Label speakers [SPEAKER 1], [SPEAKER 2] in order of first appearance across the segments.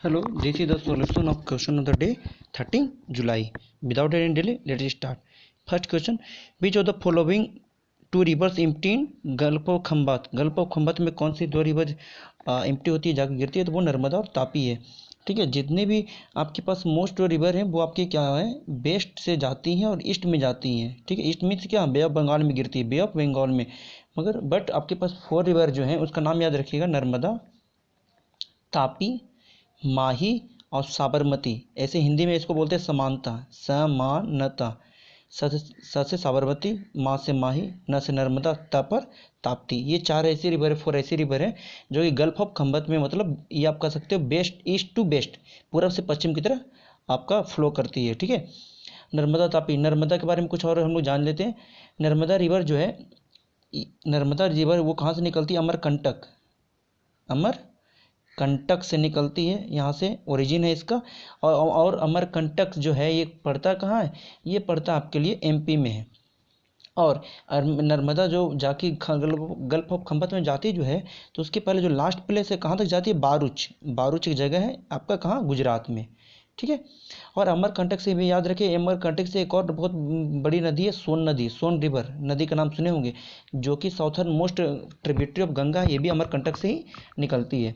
[SPEAKER 1] Hello, this is the solution of question of the day 13 July. Without any delay, let us start. First question, which of the following two rivers empty in gulf of Khambhat? Gulf of Khambhat में कौन सी दो river empty होती है, जाकर गिरती है? तो वो नर्मदा और तापी है। ठीक है, जितने भी आपके पास मोस्ट रिवर हैं वो आपके क्या है, वेस्ट से जाती हैं और ईस्ट में जाती हैं। ठीक है, ईस्ट मीन्स क्या, बे ऑफ बंगाल में गिरती है, बे ऑफ बंगाल में। मगर बट आपके पास 4 रिवर जो है उसका नाम याद रखिएगा, नर्मदा, तापी, माही और साबरमती। ऐसे हिंदी में इसको बोलते हैं समानता, समानता। स से साबरमती, माँ से माही, न से नर्मदा, त पर ताप्ती। ये 4 ऐसी रिवर है, 4 ऐसी रिवर है जो कि गल्फ ऑफ खंबत में, मतलब ये आप कह सकते हो वेस्ट, ईस्ट टू वेस्ट, पूर्व से पश्चिम की तरफ आपका फ्लो करती है। ठीक है, नर्मदा, तापी। नर्मदा के बारे में कुछ और हम लोग जान लेते हैं। नर्मदा रिवर जो है, नर्मदा रिवर वो कहाँ से निकलती है? अमरकंटक, अमरकंटक से निकलती है, यहाँ से ओरिजिन है इसका। और अमरकंटक जो है ये पड़ता कहाँ है? ये पड़ता आपके लिए एमपी में है। और नर्मदा जो जाके गल्फ ऑफ खंबत में जाती जो है, तो उसके पहले जो लास्ट प्लेस है कहाँ तक जाती है? बारूच। बारूच एक जगह है आपका, कहाँ? गुजरात में। ठीक है, और अमरकंटक से भी याद रखिए, अमरकंटक से एक और बहुत बड़ी नदी है, सोन नदी, सोन रिवर नदी का नाम सुने होंगे, जो कि southern most tributary of Ganga है, ये भी अमरकंटक से ही निकलती है।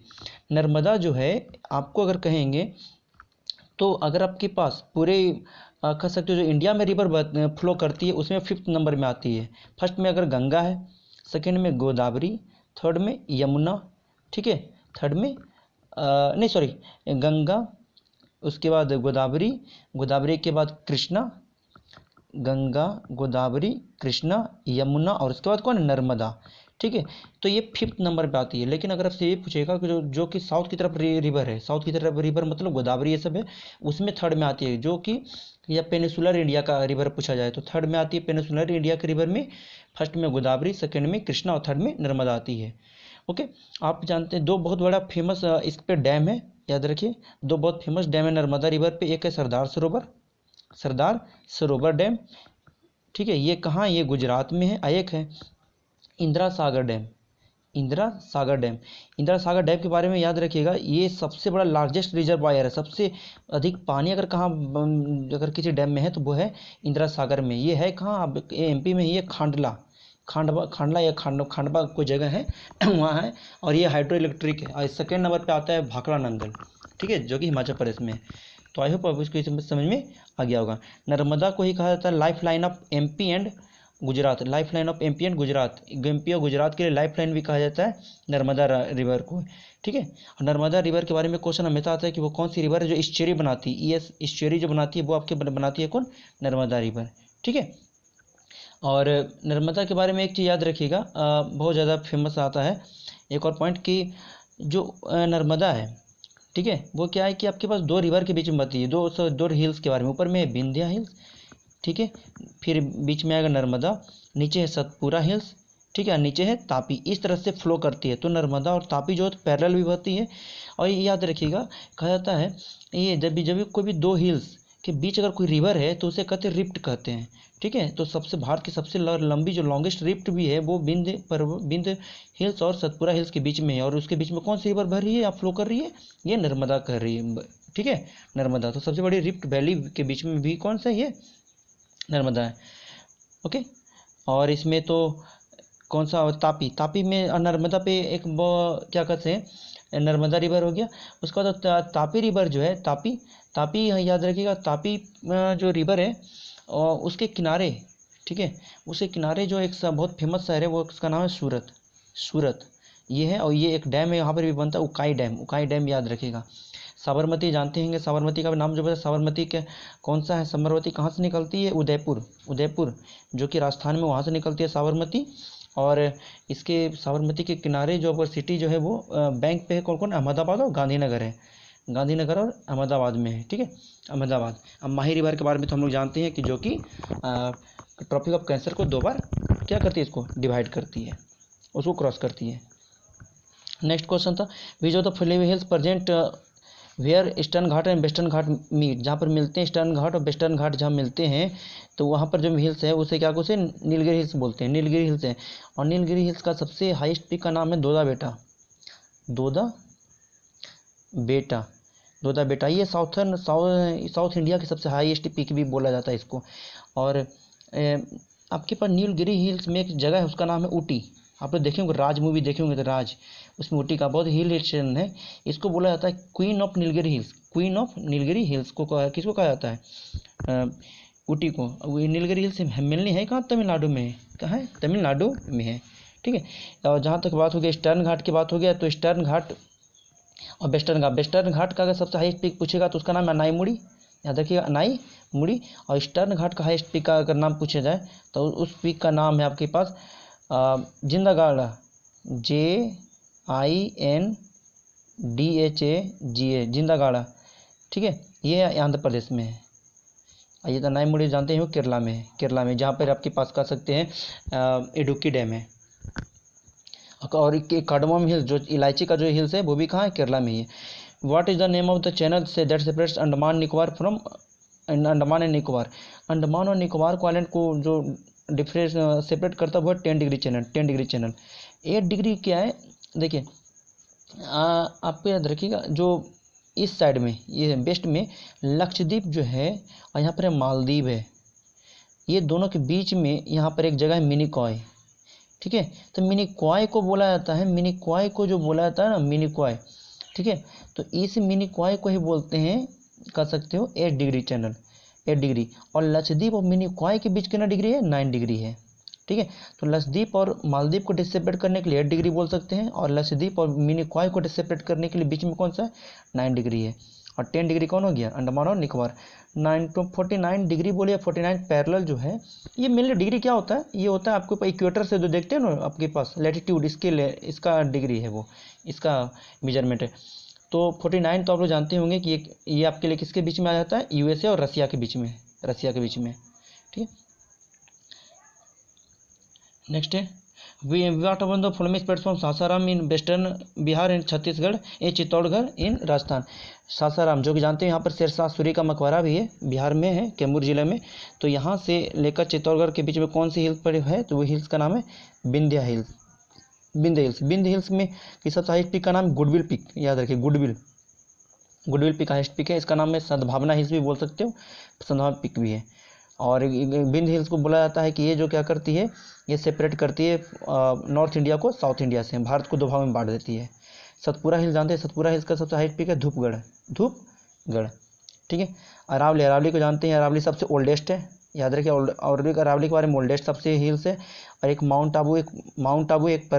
[SPEAKER 1] नर्मदा जो है, आपको अगर कहेंगे तो अगर आपके पास पूरे कह सकते हो जो इंडिया में रिवर फ्लो करती है उसमें 5th नंबर में आती है। फर्स्ट में अगर गंगा है, सेकेंड में गोदावरी, थर्ड में यमुना। ठीक है, थर्ड में नहीं सॉरी, गंगा, उसके बाद गोदावरी, गोदावरी के बाद कृष्णा, गंगा, गोदावरी, कृष्णा, यमुना, और उसके बाद कौन? नर्मदा। ठीक है, तो ये 5th नंबर पे आती है। लेकिन अगर आपसे ये पूछेगा कि जो कि साउथ की तरफ रिवर है, साउथ की तरफ रिवर मतलब गोदावरी ये सब है, उसमें थर्ड में आती है, जो कि या पेनिसुलर इंडिया का रिवर पूछा जाए तो थर्ड में आती है पेनिसुलर इंडिया के रिवर में। फर्स्ट में गोदावरी, सेकेंड में कृष्णा और थर्ड में नर्मदा आती है। ओके, आप जानते हैं 2 बहुत बड़ा फेमस इस पे डैम है, याद रखिए 2 बहुत फेमस डैम है नर्मदा रिवर पे। एक है सरदार सरोवर, सरदार सरोवर डैम। ठीक है, ये कहाँ? ये गुजरात में है। एक है Indira Sagar dam, Indira Sagar dam. Indira Sagar dam के बारे में याद रखिएगा, ये सबसे बड़ा लार्जेस्ट रिजर्वायर है, सबसे अधिक पानी अगर कहाँ अगर किसी डैम में है तो वो है इंदिरा सागर में। ये है कहाँ? अब एमपी में ही है, खांडला, खांडला या खांडवा कोई जगह है वहाँ है। और ये हाइड्रो इलेक्ट्रिक है। और सेकेंड नंबर पे आता है भाखड़ा नंगल, ठीक है, जो कि हिमाचल प्रदेश में है। तो आई होप अब इसको समझ में आ गया होगा। नर्मदा को ही कहा जाता है life line of MP and Gujarat, life line of MP and Gujarat. MP और गुजरात के लिए लाइफ लाइन भी कहा जाता है नर्मदा रिवर को। ठीक है, और नर्मदा रिवर के बारे में क्वेश्चन हमेशा आता है कि वो कौन सी रिवर है जो इस्चेरी बनाती है। ये इस्चेरी जो बनाती है वो आपके बनाती है कौन? नर्मदा रिवर। ठीक है, और नर्मदा के बारे में एक चीज़ याद रखिएगा, बहुत ज़्यादा फेमस आता है एक और पॉइंट कि जो नर्मदा है, ठीक है, वो क्या है कि आपके पास 2 रिवर के बीच में बहती है, दो हिल्स के बारे में। ऊपर में है विंध्या हिल्स, ठीक है, फिर बीच में आएगा नर्मदा, नीचे है सतपुरा हिल्स, ठीक है, नीचे है तापी। इस तरह से फ्लो करती है। तो नर्मदा और तापी जो है पैरेलल भी बहती है। और ये याद रखिएगा, कहा जाता है ये जब भी कोई भी 2 हिल्स के बीच अगर कोई रिवर है तो उसे कहते हैं रिफ्ट कहते हैं। ठीक है, तो सबसे भारत की सबसे लंबी जो लॉन्गेस्ट रिफ्ट भी है वो बिंद हिल्स और सतपुरा हिल्स के बीच में है। और उसके बीच में कौन सी रिवर बह रही है या फ्लो कर रही है? ये नर्मदा कर रही है। ठीक है, नर्मदा। तो सबसे बड़ी रिफ्ट वैली के बीच में भी कौन सा? ये नर्मदा है। ओके, और इसमें तो कौन सा? तापी। तापी में नर्मदा पे एक क्या कहते हैं, नर्मदा रिवर हो गया। उसके बाद तापी रिवर जो है, तापी, तापी याद रखिएगा, तापी जो रिवर है और उसके किनारे, ठीक है, उसके किनारे जो एक बहुत फेमस शहर है वो उसका नाम है सूरत, सूरत ये है। और ये एक डैम है यहाँ पर भी बनता है, उकाई डैम, उकाई डैम याद रखिएगा। साबरमती जानते होंगे, साबरमती का नाम जो है, साबरमती के कौन सा है? साबरमती कहाँ से निकलती है? उदयपुर, उदयपुर जो कि राजस्थान में, वहाँ से निकलती है साबरमती। और इसके साबरमती के किनारे जो अगर सिटी जो है वो बैंक पे है, कौन कौन? अहमदाबाद और गांधीनगर है, गांधीनगर और अहमदाबाद में है। ठीक है, अहमदाबाद। अब माही रिवर के बारे में तो हम लोग जानते हैं कि जो कि ट्रॉपिक ऑफ कैंसर को 2 बार क्या करती है, इसको डिवाइड करती है, उसको क्रॉस करती है। नेक्स्ट क्वेश्चन था, which of the following hills present where Eastern Ghat and Western Ghat meet. जहाँ पर मिलते हैं ईस्टर्न घाट और वेस्टर्न घाट जहाँ मिलते हैं तो वहाँ पर जो हिल्स है उसे क्या, उसे नीलगिरी हिल्स बोलते हैं, नीलगिरी हिल्स है। और नीलगिरी हिल्स का सबसे हाईएस्ट पीक का नाम है दोदा बेटा, दोदा बेटा। जोधा बेटा, ये साउथ इंडिया की सबसे हाईएस्ट पीक भी बोला जाता है इसको। और आपके पास नीलगिरी हिल्स में एक जगह है, उसका नाम है ऊटी। आप लोग देखे होंगे, राज मूवी देखे होंगे तो राज, उसमें ऊटी का बहुत हिल स्टेशन है। इसको बोला जाता है queen of Nilgiri hills. Queen of Nilgiri hills को किसको कहा जाता है? ऊटी को। वो नीलगिरी हिल्स मेनली है कहाँ? तमिलनाडु में है। कहाँ है? तमिलनाडु में है। ठीक है। और जहाँ तक बात हो गई ईस्टर्न घाट की बात हो गया, तो ईस्टर्न घाट और वेस्टर्न घाट का अगर सबसे हाईएस्ट पीक पूछेगा तो उसका नाम है अनाईमुड़ी। याद रखिएगा, अनाईमुड़ी। और ईस्टर्न घाट का हाईएस्ट पीक का अगर नाम पूछा जाए तो उस पीक का नाम है आपके पास जिंदागाड़ा, JINDHAGA, जिंदागाड़ा। ठीक है, ये आंध्र प्रदेश में है। ये तो अनाईमुड़ी जानते हो केरला में है, केरला में, जहाँ पर आपके पास कह सकते हैं इडुक्की डैम है। और कार्डमम हिल्स, जो इलायची का जो हिल्स है वो भी कहाँ है? केरला में ही है। What is the name of the channel say that separates Andaman Nicobar from Andaman and Nicobar? Andaman और निकोबार को आइलैंड को जो डिफरेंस सेपरेट करता है वो है 10 degree channel. 10 degree channel 8 degree क्या है? देखिए आपको याद रखिएगा, जो इस साइड में ये वेस्ट में लक्षद्वीप जो है और यहाँ पर मालदीव है, ये दोनों के बीच में यहाँ पर एक जगह है मिनिकॉय। ठीक है, तो मिनिकॉय को बोला जाता है, मिनिकॉय को जो बोला जाता है ना, मिनिकॉय। ठीक है, तो इस मिनिकॉय को ही बोलते हैं, कह सकते हो 8 डिग्री चैनल, 8 डिग्री। और लक्षद्वीप और मिनिकॉय के बीच कितना डिग्री है? 9 डिग्री है। ठीक है, तो लक्षद्वीप और मालदीव को डिसेपरेट करने के लिए 8 डिग्री बोल सकते हैं, और लक्षद्वीप और मिनिकॉय को डिसेपरेट करने के लिए बीच में कौन सा है? 9 डिग्री है। और 10 डिग्री कौन हो गया? अंडमान और निकोबार। 9 to 49 डिग्री बोलिए, 49 पैरेलल जो है, ये मेनली डिग्री क्या होता है? ये होता है आपको इक्वेटर से जो देखते हैं ना आपके पास लैटिट्यूड, इसका डिग्री है, वो इसका मेजरमेंट है। तो 49 तो आप लोग जानते होंगे कि ये आपके लिए किसके बीच में आ जाता है? USA और रसिया के बीच में, रसिया के बीच में। ठीक है, नेक्स्ट है what about the following platform? Sasaram in western Bihar in Chhattisgarh, ये चित्तौड़गढ़ इन राजस्थान। सासाराम जो कि जानते हैं यहाँ पर शेरशाह सूरी का मकबरा भी है, बिहार में है, कैमूर जिले में। तो यहाँ से लेकर चित्तौड़गढ़ के बीच में कौन सी हिल्स पर है? तो वो हिल्स का नाम है Vindhya hills. Vindhya hills, Vindhya hills में कि सबसे हाईएस्ट पीक का नाम गुडविल पीक। याद रखिए, गुडविल पीक हाईएस्ट पीक है। इसका नाम है सद्भावना हिल्स भी बोल सकते हो, सद्भावना पीक भी है। और विंध्य हिल्स को बोला जाता है कि ये जो क्या करती है, ये सेपरेट करती है नॉर्थ इंडिया को साउथ इंडिया से, भारत को 2 भाग में बांट देती है। सतपुरा हिल्स जानते हैं? सतपुरा हिल्स का सबसे हाईएस्ट पीक है धूपगढ़। ठीक है, अरावली को जानते हैं? अरावली सबसे ओल्डेस्ट है, याद रखिए। अरावली के बारे में ओल्डेस्ट सबसे हिल्स है। और एक माउंट आबू एक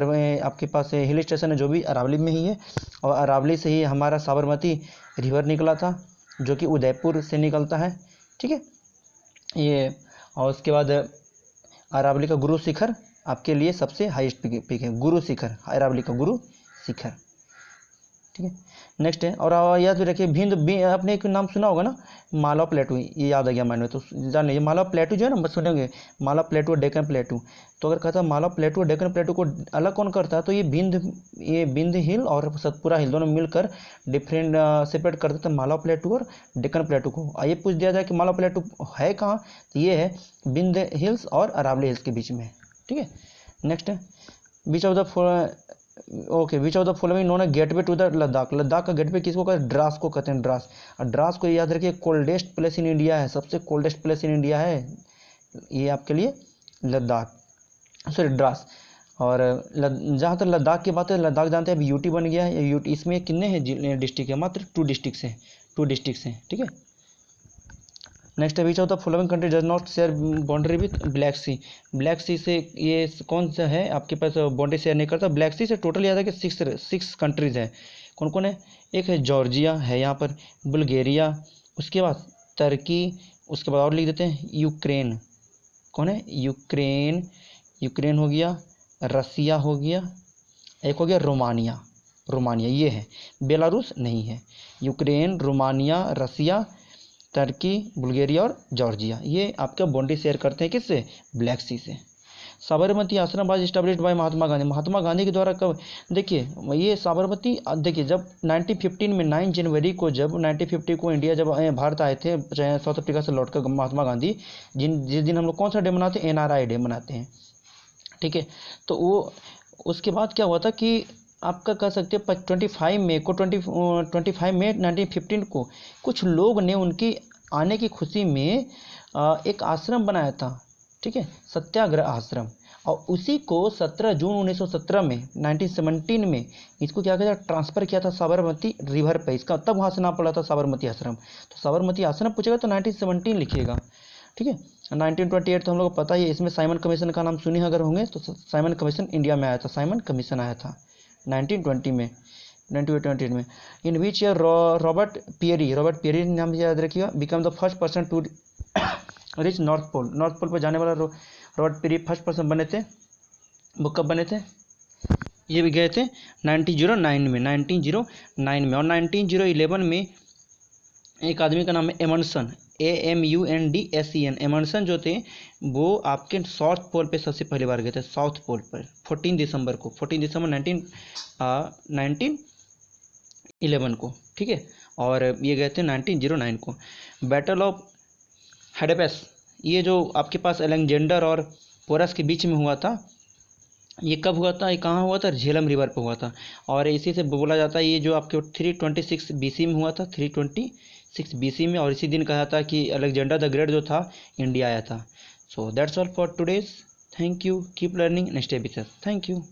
[SPEAKER 1] आपके पास हिल स्टेशन है जो भी अरावली में ही है। और अरावली से ही हमारा साबरमती रिवर निकला था, जो कि उदयपुर से निकलता है। ठीक है, ये। और उसके बाद अरावली का गुरु शिखर आपके लिए सबसे हाईएस्ट पीक है, गुरु शिखर, अरावली का गुरु शिखर। ठीक है, नेक्स्ट है। और याद भी रखिए आपने एक नाम सुना होगा ना, मालवा प्लेटू, ये याद आ गया मैंने, तो जान लीजिए मालवा प्लेटू जो है ना, सुनेंगे मालवा प्लेटू और डेक्कन प्लेटू। तो अगर कहता है मालवा प्लेटू और डेक्कन प्लेटू को अलग कौन करता है, तो ये विंध्य हिल और सतपुरा हिल दोनों मिलकर डिफरेंट सेपरेट कर देते हैं मालवा प्लेटू और डेक्कन प्लेटू को। आइए पूछ दिया जाए कि मालवा प्लेटू है कहाँ, तो ये है विंध्य हिल्स और अरावली हिल्स के बीच में। ठीक है, नेक्स्ट है which of the following known है gateway to the Ladakh. Ladakh का गेटवे किसको कहते हैं? ड्रास को कहते हैं, ड्रास। और ड्रास को याद रखिए कोल्डेस्ट प्लेस इन इंडिया है, सबसे कोल्डेस्ट प्लेस इन इंडिया है ये आपके लिए ड्रास। और जहाँ तक लद्दाख की बात है, लद्दाख जानते हैं अब यूटी बन गया है। यूटी इसमें कितने हैं डिस्ट्रिक्ट है? मात्र 2 डिस्ट्रिक्ट्स हैं। ठीक है, नेक्स्ट है which of the following country does not share boundary with black sea. Black sea से ये कौन सा है आपके पास बाउंड्री शेयर नहीं करता? ब्लैक सी से टोटल याद है कि 6 कंट्रीज़ है। कौन कौन है? एक है जॉर्जिया है यहाँ पर, बुल्गारिया, उसके बाद तुर्की, उसके बाद और लिख देते हैं यूक्रेन। कौन है? यूक्रेन हो गया, रसिया हो गया, एक हो गया रोमानिया ये है। बेलारूस नहीं है। यूक्रेन, रोमानिया, रसिया, तुर्की, बुल्गारिया और जॉर्जिया, ये आपका बाउंड्री शेयर करते हैं किससे? ब्लैक सी से। साबरमती आश्रम was established bye Mahatma Gandhi के द्वारा कब? देखिए ये साबरमती, देखिए जब 1915 में 9 जनवरी को, जब 1950 को इंडिया जब भारत आए थे साउथ अफ्रीका से लौटकर महात्मा गांधी, जिस दिन हम लोग कौन सा डे मनाते हैं? NRI डे मनाते हैं। ठीक है, तो वो उसके बाद क्या हुआ था कि आपका कह सकते हैं 25 मई 1915 को कुछ लोग ने उनकी आने की खुशी में एक आश्रम बनाया था, ठीक है, सत्याग्रह आश्रम। और उसी को 17 जून 1917 में 1917 में इसको क्या किया था, ट्रांसफ़र किया था साबरमती रिवर पे। इसका तब वहाँ से नाम पड़ा था साबरमती आश्रम। तो साबरमती आश्रम पूछेगा तो 1917 लिखिएगा, ठीक है। 1928 तो हम लोग को पता ही है, इसमें साइमन कमीशन का नाम सुने अगर होंगे तो साइमन कमीशन इंडिया में आया था, साइमन कमीशन आया था 1920 में, 1928 में। इन विच ईयर रॉबर्ट पियरी नाम से याद रखिएगा, become the first person to reach North Pole पर जाने वाला रॉबर्ट पियरी फर्स्ट पर्सन बने थे। वो कब बने थे, ये भी गए थे 1909 में, 1909 में। और 1911 में एक आदमी का नाम है एमंडसन, AMUNDSEN। एमंडसन जो थे वो आपके साउथ पोल पे सबसे पहली बार गए थे, साउथ पोल पर 14 दिसंबर 1911 को, ठीक है। और ये गए थे 1909 को। बैटल ऑफ हेडेपेस, ये जो आपके पास अलेक्जेंडर और पोरस के बीच में हुआ था, ये कब हुआ था, ये कहाँ हुआ था, झेलम रिवर पे हुआ था। और इसी से बोला जाता है ये जो आपके 326 BC में हुआ था, 326 BC में। और इसी दिन कहा था कि अलेक्जेंडर द ग्रेट जो था इंडिया आया था। So that's all for today's. Thank you, keep learning and stay with us. Thank you.